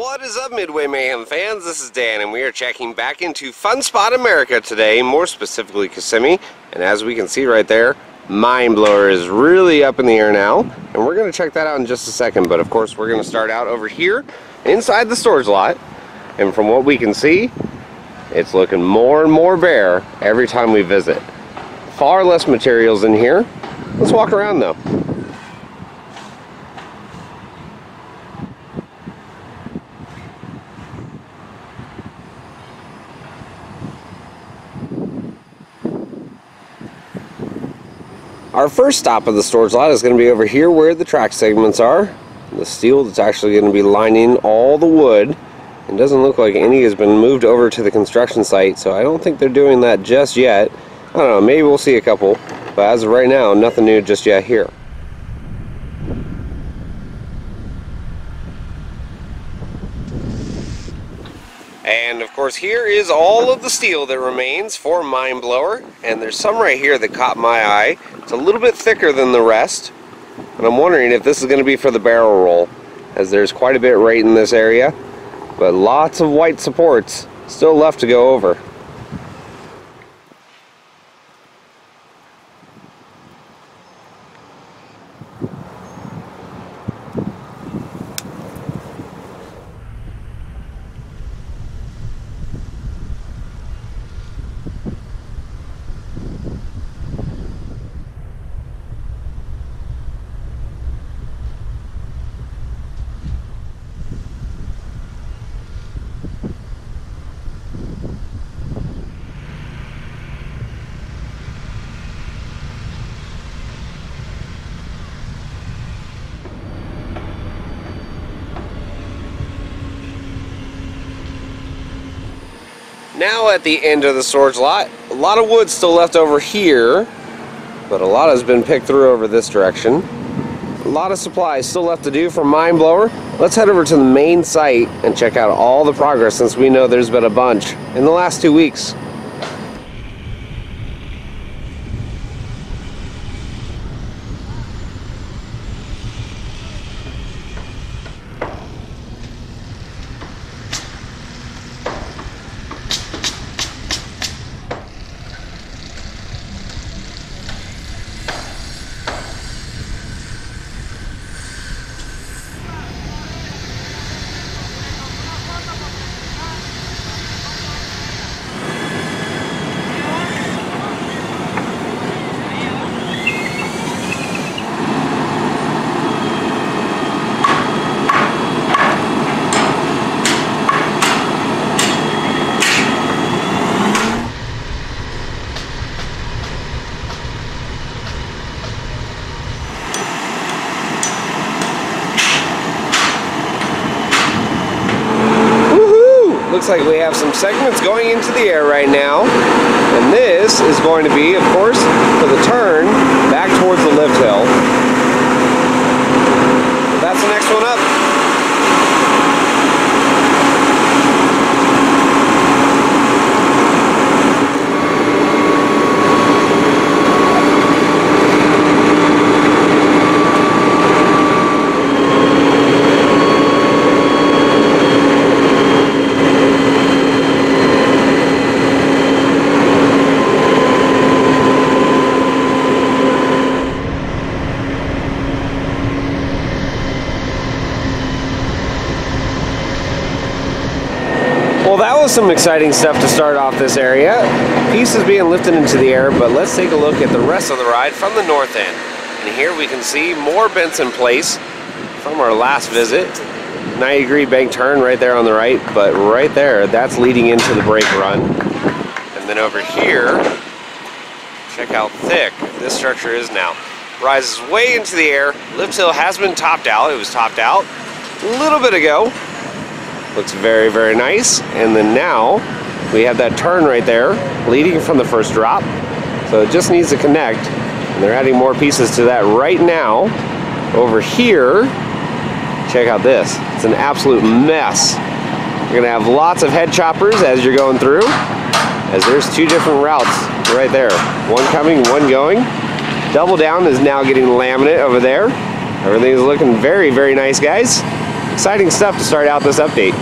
What is up, Midway Mayhem fans? This is Dan, and we are checking back into Fun Spot America today, more specifically Kissimmee. And as we can see right there, Mind Blower is really up in the air now, and we're going to check that out in just a second. But of course, we're going to start out over here inside the storage lot, and from what we can see, it's looking more and more bare every time we visit. Far less materials in here. Let's walk around though. Our first stop of the storage lot is going to be over here where the track segments are. The steel that's actually going to be lining all the wood. It doesn't look like any has been moved over to the construction site, so I don't think they're doing that just yet. I don't know, maybe we'll see a couple, but as of right now, nothing new just yet here. And of course, here is all of the steel that remains for Mind Blower, and there's some right here that caught my eye. It's a little bit thicker than the rest, and I'm wondering if this is going to be for the barrel roll, as there's quite a bit right in this area, but lots of white supports still left to go over. Now at the end of the storage lot, a lot of wood still left over here, but a lot has been picked through over this direction. A lot of supplies still left to do for Mind Blower. Let's head over to the main site and check out all the progress, since we know there's been a bunch in the last 2 weeks. Looks like we have some segments going into the air right now, and this is going to be, of course, for the turn back towards the lift hill. That's the next one up. Well, that was some exciting stuff to start off this area. Pieces being lifted into the air, but let's take a look at the rest of the ride from the north end. And here we can see more bents in place from our last visit. 90-degree bank turn right there on the right, but right there, that's leading into the brake run. And then over here, check how thick this structure is now. Rises way into the air. Lift hill has been topped out. It was topped out a little bit ago. Looks very, very nice. And then now we have that turn right there leading from the first drop. So it just needs to connect. And they're adding more pieces to that right now. Over here, check out this. It's an absolute mess. You're gonna have lots of head choppers as you're going through, as there's two different routes right there. One coming, one going. Double down is now getting laminate over there. Everything is looking very, very nice, guys. Exciting stuff to start out this update.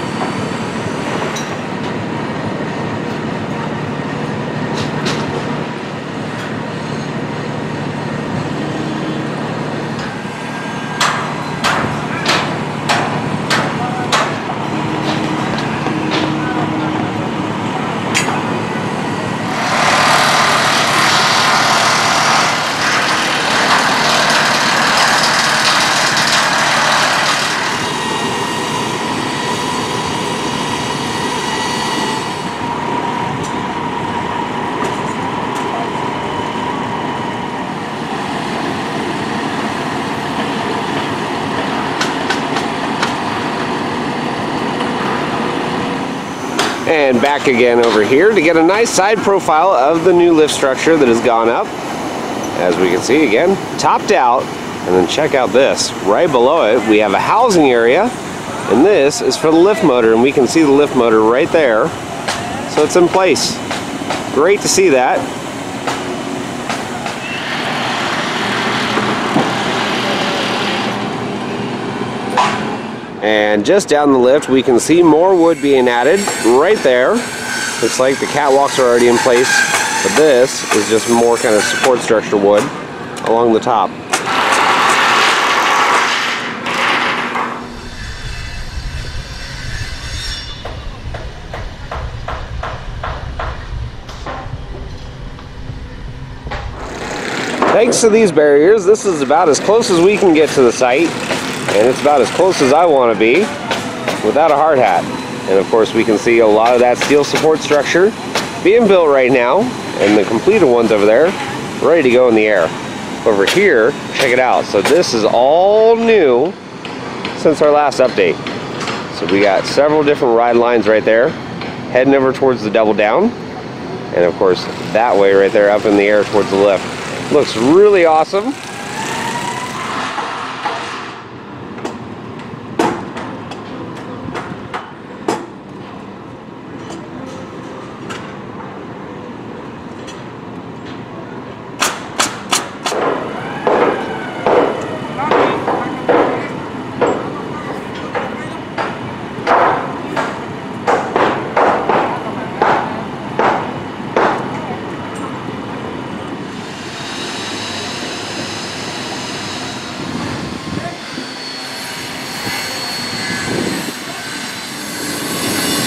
And back again over here to get a nice side profile of the new lift structure that has gone up. As we can see again, topped out. And then check out this. Right below it, we have a housing area. And this is for the lift motor. And we can see the lift motor right there. So it's in place. Great to see that. And just down the lift, we can see more wood being added right there. Looks like the catwalks are already in place, but this is just more kind of support structure wood along the top. Thanks to these barriers, this is about as close as we can get to the site. And it's about as close as I want to be without a hard hat. And of course we can see a lot of that steel support structure being built right now, and the completed ones over there ready to go in the air. Over here, check it out. So this is all new since our last update. So we got several different ride lines right there heading over towards the double down, and of course that way right there up in the air towards the lift. Looks really awesome.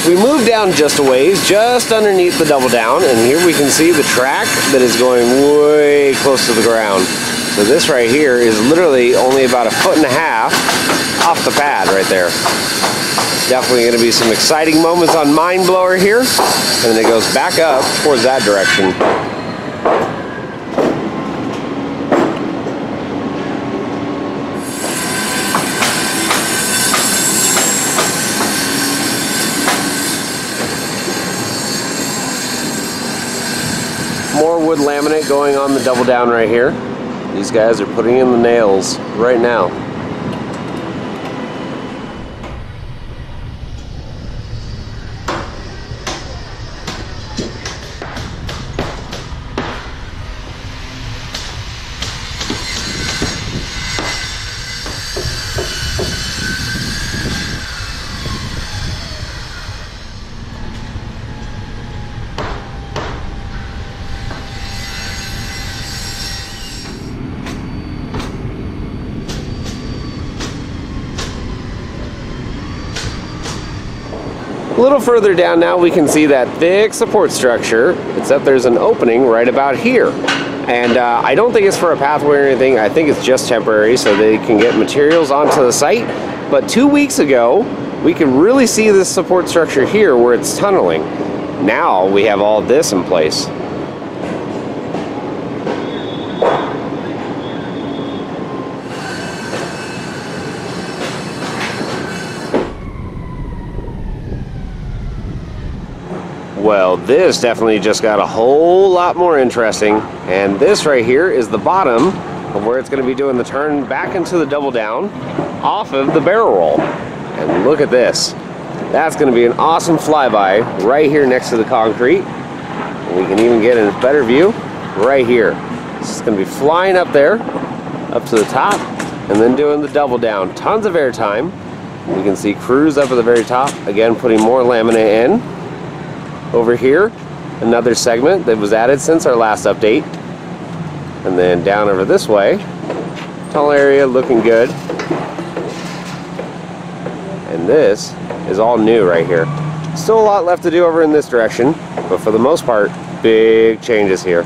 We moved down just a ways, just underneath the double down, and here we can see the track that is going way close to the ground. So this right here is literally only about 1.5 feet off the pad right there. Definitely going to be some exciting moments on Mine Blower here, and then it goes back up towards that direction. More wood laminate going on the double down right here. These guys are putting in the nails right now. A little further down now we can see that thick support structure, except there's an opening right about here. And I don't think it's for a pathway or anything. I think it's just temporary so they can get materials onto the site. But 2 weeks ago, we could really see this support structure here where it's tunneling. Now we have all this in place. Well, this definitely just got a whole lot more interesting, and this right here is the bottom of where it's going to be doing the turn back into the double down off of the barrel roll. And look at this. That's going to be an awesome flyby right here next to the concrete. And we can even get a better view right here. It's going to be flying up there, up to the top, and then doing the double down. Tons of airtime. We can see crews up at the very top, again putting more laminate in. Over here, another segment that was added since our last update. And then down over this way, tunnel area looking good. And this is all new right here. Still a lot left to do over in this direction, but for the most part, big changes here.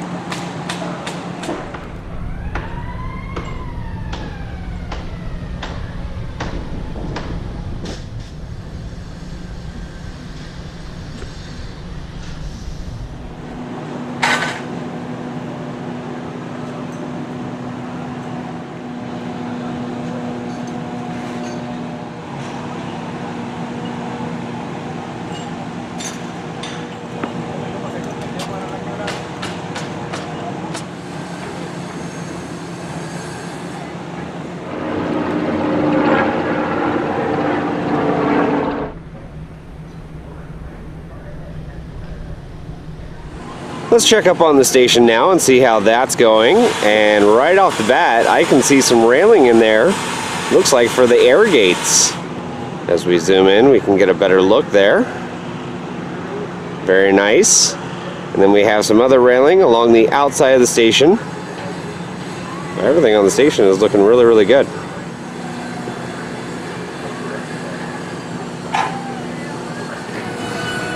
Let's check up on the station now and see how that's going. And right off the bat, I can see some railing in there. Looks like for the air gates. As we zoom in, we can get a better look there. Very nice. And then we have some other railing along the outside of the station. Everything on the station is looking really, really good.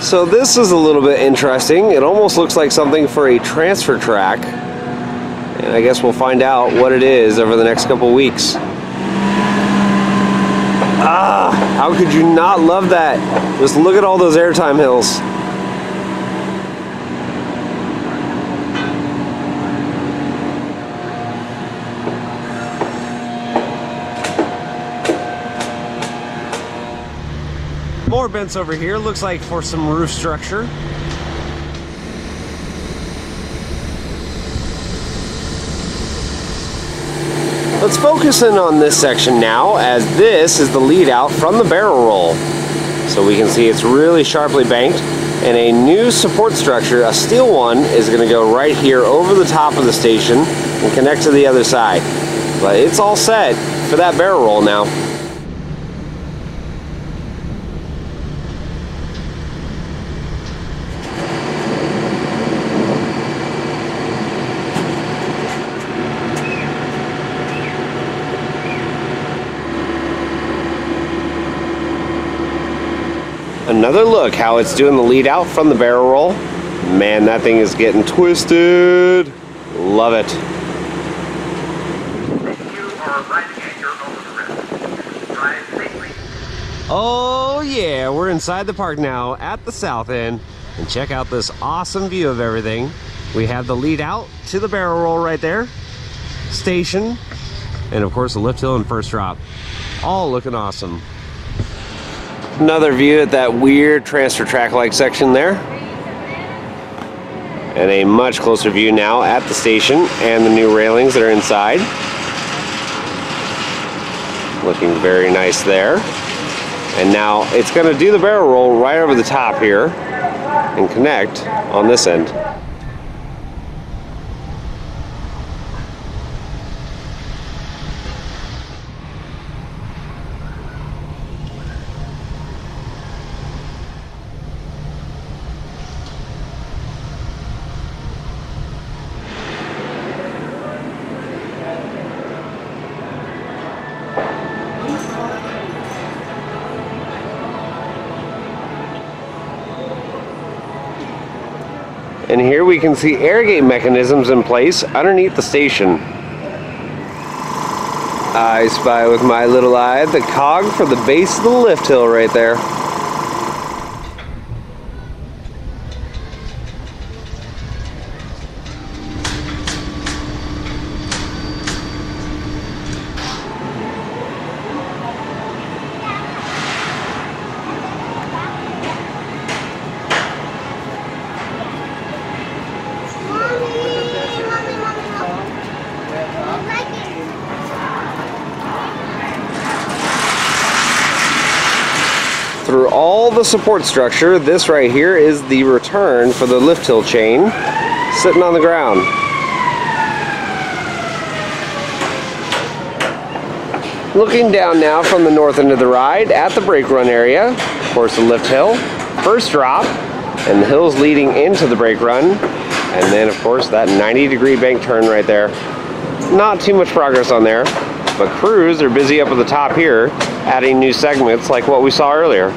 So this is a little bit interesting. It almost looks like something for a transfer track. And I guess we'll find out what it is over the next couple weeks. Ah, how could you not love that? Just look at all those airtime hills. More vents over here, looks like for some roof structure. Let's focus in on this section now, as this is the lead out from the barrel roll. So we can see it's really sharply banked, and a new support structure, a steel one, is going to go right here over the top of the station and connect to the other side. But it's all set for that barrel roll now. Another look how it's doing the lead out from the barrel roll. Man, that thing is getting twisted. Love it. Oh yeah, we're inside the park now at the south end, and check out this awesome view of everything. We have the lead out to the barrel roll right there, station, and of course the lift hill and first drop. All looking awesome. Another view at that weird transfer track-like section there. And a much closer view now at the station and the new railings that are inside. Looking very nice there. And now it's going to do the barrel roll right over the top here and connect on this end. And here we can see air gate mechanisms in place underneath the station. I spy with my little eye the cog for the base of the lift hill right there. Through all the support structure, this right here is the return for the lift hill chain sitting on the ground. Looking down now from the north end of the ride at the brake run area, of course the lift hill, first drop, and the hills leading into the brake run, and then of course that 90-degree bank turn right there. Not too much progress on there, but crews are busy up at the top here, adding new segments like what we saw earlier.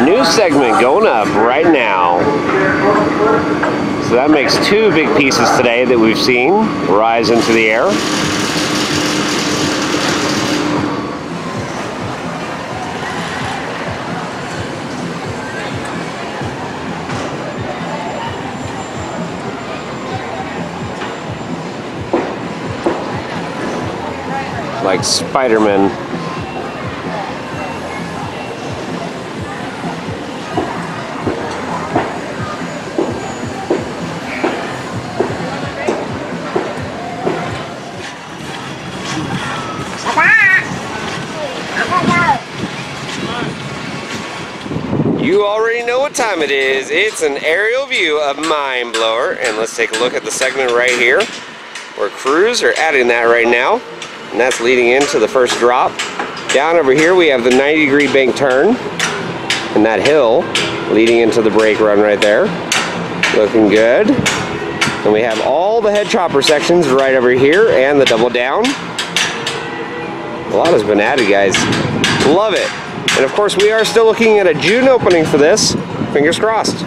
New segment going up right now. So that makes two big pieces today that we've seen rise into the air. Like Spider-Man. You already know what time it is. It's an aerial view of Mind Blower, and let's take a look at the segment right here where crews are adding that right now, and that's leading into the first drop. Down over here we have the 90-degree bank turn and that hill leading into the brake run right there. Looking good. And we have all the head chopper sections right over here and the double down. A lot has been added, guys. Love it. And of course, we are still looking at a June opening for this. Fingers crossed.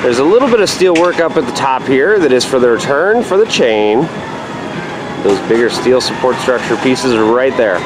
There's a little bit of steel work up at the top here that is for the return for the chain. Those bigger steel support structure pieces are right there.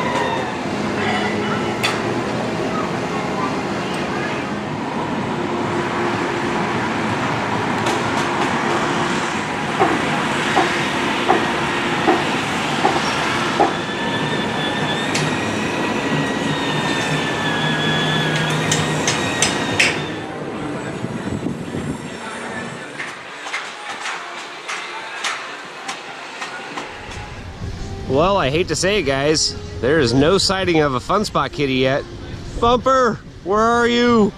Well, I hate to say it, guys, there is no sighting of a Fun Spot kitty yet. Bumper, where are you?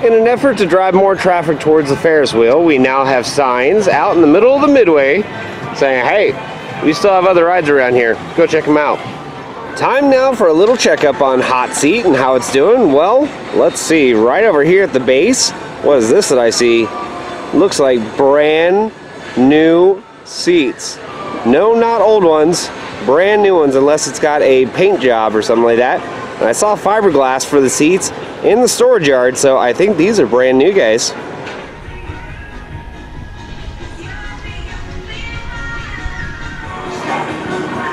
In an effort to drive more traffic towards the Ferris wheel, we now have signs out in the middle of the midway saying, hey, we still have other rides around here. Go check them out. Time now for a little checkup on Hot Seat and how it's doing. Well, let's see. Right over here at the base, what is this that I see? Looks like brand new seats. No, not old ones, brand new ones, unless it's got a paint job or something like that. And I saw fiberglass for the seats in the storage yard, so I think these are brand new, guys.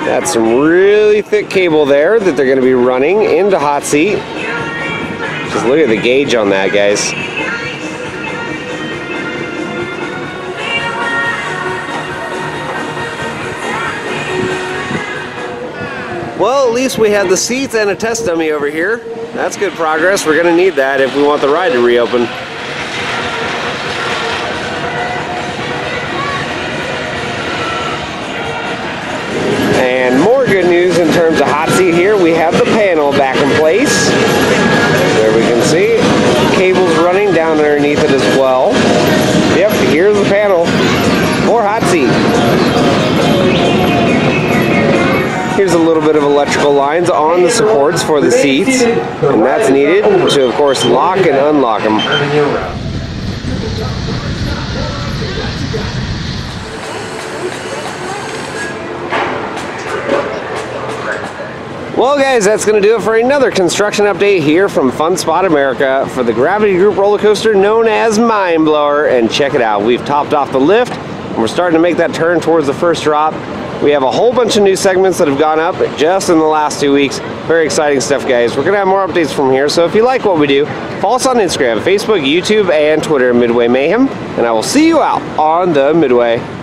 That's some really thick cable there that they're going to be running into Hot Seat. Just look at the gauge on that, guys. Well, at least we have the seats and a test dummy over here. That's good progress. We're going to need that if we want the ride to reopen. And more good news in terms of Hot Seat here. We have the panel back in place. There we can see cables running down underneath it as well. Yep, here's the panel for Hot Seat. Here's a little bit of electrical lines on the supports for the seats, and that's needed to, of course, lock and unlock them. Well, guys, that's going to do it for another construction update here from Fun Spot America for the Gravity Group roller coaster known as Mind Blower. And check it out, we've topped off the lift, and we're starting to make that turn towards the first drop. We have a whole bunch of new segments that have gone up just in the last 2 weeks. Very exciting stuff, guys. We're going to have more updates from here, so if you like what we do, follow us on Instagram, Facebook, YouTube, and Twitter, Midway Mayhem, and I will see you out on the Midway.